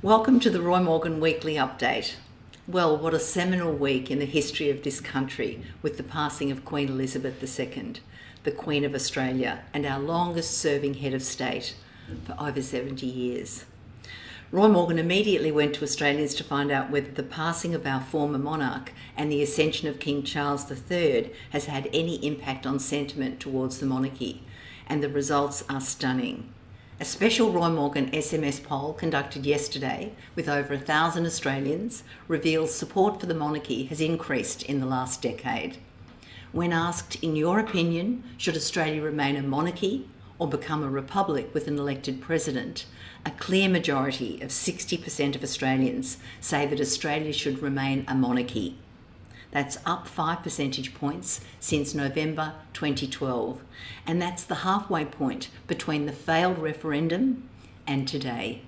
Welcome to the Roy Morgan Weekly Update. Well, what a seminal week in the history of this country with the passing of Queen Elizabeth II, the Queen of Australia and our longest serving head of state for over 70 years. Roy Morgan immediately went to Australians to find out whether the passing of our former monarch and the ascension of King Charles III has had any impact on sentiment towards the monarchy, and the results are stunning. A special Roy Morgan SMS poll conducted yesterday with over 1,000 Australians reveals support for the monarchy has increased in the last decade. When asked, in your opinion, should Australia remain a monarchy or become a republic with an elected president, a clear majority of 60% of Australians say that Australia should remain a monarchy. That's up 5 percentage points since November 2012, and that's the halfway point between the failed referendum and today.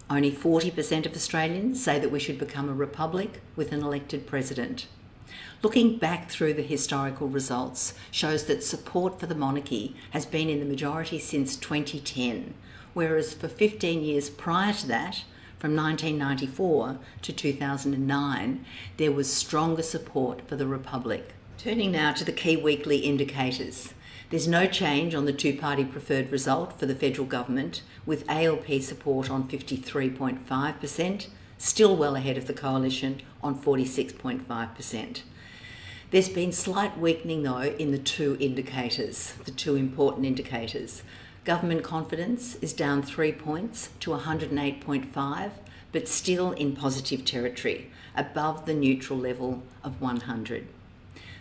Only 40% of Australians say that we should become a republic with an elected president. Looking back through the historical results shows that support for the monarchy has been in the majority since 2010, whereas for 15 years prior to that, from 1994 to 2009, there was stronger support for the Republic. Turning now to the key weekly indicators. There's no change on the two-party preferred result for the federal government, with ALP support on 53.5%, still well ahead of the coalition on 46.5%. There's been slight weakening though in the two important indicators. Government confidence is down 3 points to 108.5, but still in positive territory, above the neutral level of 100.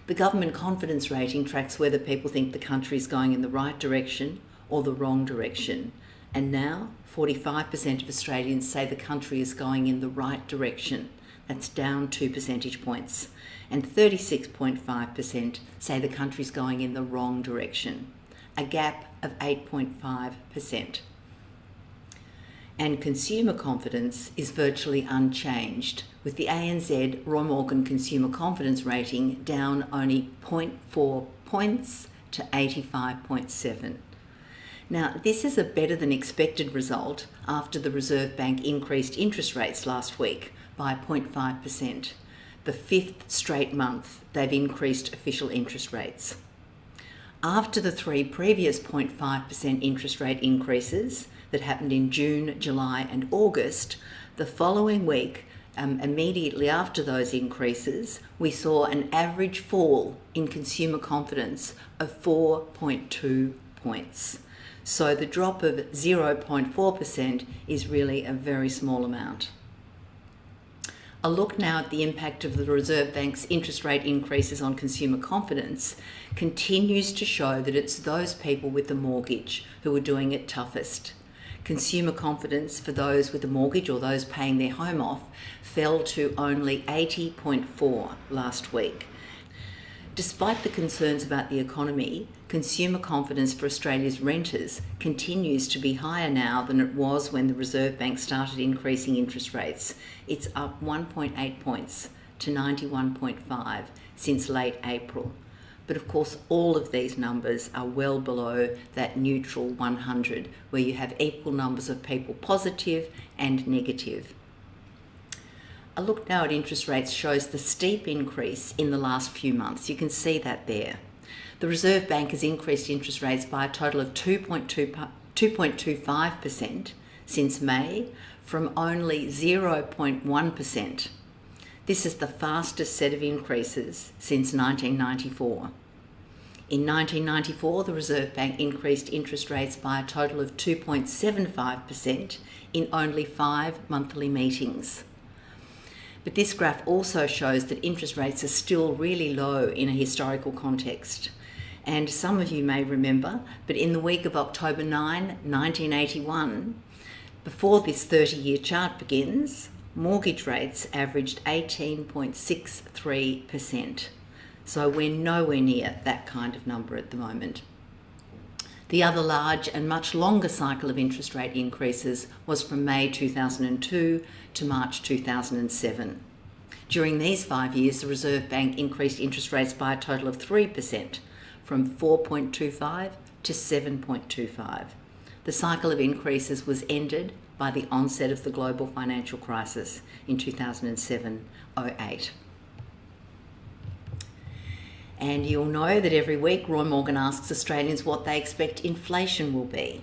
The government confidence rating tracks whether people think the country is going in the right direction or the wrong direction. And now, 45% of Australians say the country is going in the right direction. That's down 2 percentage points. And 36.5% say the country's going in the wrong direction, a gap of 8.5%. And consumer confidence is virtually unchanged, with the ANZ Roy Morgan Consumer Confidence Rating down only 0.4 points to 85.7. Now, this is a better than expected result after the Reserve Bank increased interest rates last week by 0.5%, the fifth straight month they've increased official interest rates. After the three previous 0.5% interest rate increases that happened in June, July and August, the following week, immediately after those increases, we saw an average fall in consumer confidence of 4.2 points. So the drop of 0.4% is really a very small amount. A look now at the impact of the Reserve Bank's interest rate increases on consumer confidence continues to show that it's those people with a mortgage who are doing it toughest. Consumer confidence for those with a mortgage or those paying their home off fell to only 80.4 last week. Despite the concerns about the economy, consumer confidence for Australia's renters continues to be higher now than it was when the Reserve Bank started increasing interest rates. It's up 1.8 points to 91.5 since late April. But of course, all of these numbers are well below that neutral 100, where you have equal numbers of people positive and negative. A look now at interest rates shows the steep increase in the last few months. You can see that there. The Reserve Bank has increased interest rates by a total of 2.25% since May, from only 0.1%. This is the fastest set of increases since 1994. In 1994, the Reserve Bank increased interest rates by a total of 2.75% in only 5 monthly meetings. But this graph also shows that interest rates are still really low in a historical context. And some of you may remember, but in the week of October 9, 1981, before this 30-year chart begins, mortgage rates averaged 18.63%. So we're nowhere near that kind of number at the moment. The other large and much longer cycle of interest rate increases was from May 2002 to March 2007. During these 5 years, the Reserve Bank increased interest rates by a total of 3%, from 4.25 to 7.25. The cycle of increases was ended by by the onset of the global financial crisis in 2007-08. And you'll know that every week Roy Morgan asks Australians what they expect inflation will be,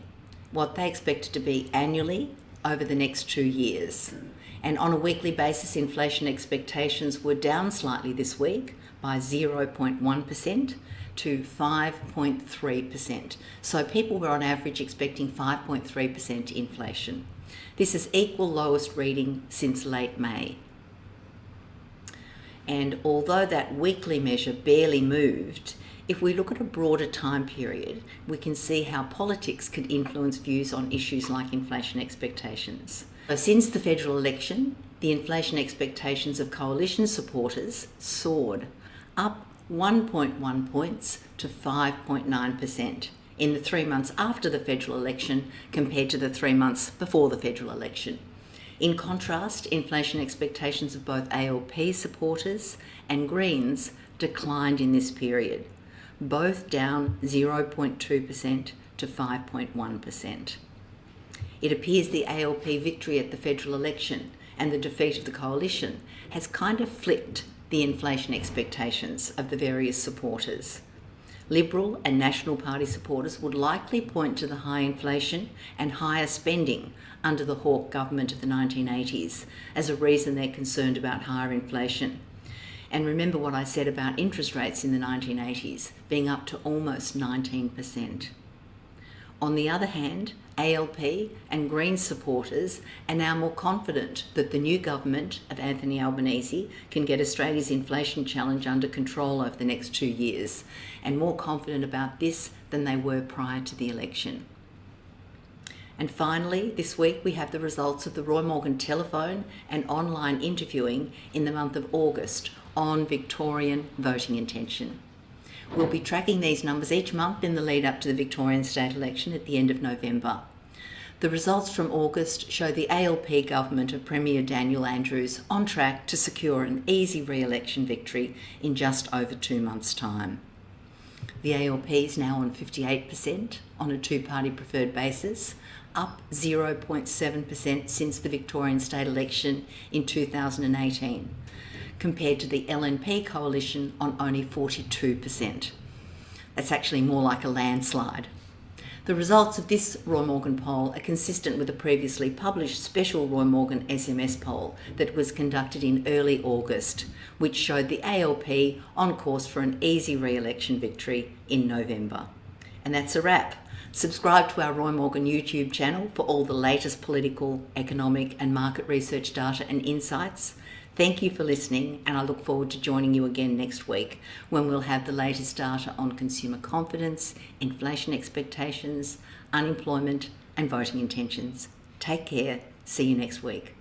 what they expect it to be annually over the next 2 years. And on a weekly basis, inflation expectations were down slightly this week by 0.1% to 5.3%. So people were on average expecting 5.3% inflation. This is equal lowest reading since late May. And although that weekly measure barely moved, if we look at a broader time period, we can see how politics can influence views on issues like inflation expectations. So since the federal election, the inflation expectations of coalition supporters soared, up 1.1 points to 5.9% in the 3 months after the federal election compared to the 3 months before the federal election. In contrast, inflation expectations of both ALP supporters and Greens declined in this period, both down 0.2% to 5.1%. It appears the ALP victory at the federal election and the defeat of the coalition has kind of flipped the inflation expectations of the various supporters. Liberal and National Party supporters would likely point to the high inflation and higher spending under the Hawke government of the 1980s as a reason they're concerned about higher inflation. And remember what I said about interest rates in the 1980s being up to almost 19%. On the other hand, ALP and Greens supporters are now more confident that the new government of Anthony Albanese can get Australia's inflation challenge under control over the next 2 years, and more confident about this than they were prior to the election. And finally, this week we have the results of the Roy Morgan telephone and online interviewing in the month of August on Victorian voting intention. We'll be tracking these numbers each month in the lead up to the Victorian state election at the end of November. The results from August show the ALP government of Premier Daniel Andrews on track to secure an easy re-election victory in just over 2 months' time. The ALP is now on 58% on a two-party preferred basis, up 0.7% since the Victorian state election in 2018. Compared to the LNP coalition on only 42%. That's actually more like a landslide. The results of this Roy Morgan poll are consistent with the previously published special Roy Morgan SMS poll that was conducted in early August, which showed the ALP on course for an easy re-election victory in November. And that's a wrap. Subscribe to our Roy Morgan YouTube channel for all the latest political, economic and market research data and insights. Thank you for listening, and I look forward to joining you again next week when we'll have the latest data on consumer confidence, inflation expectations, unemployment and voting intentions. Take care. See you next week.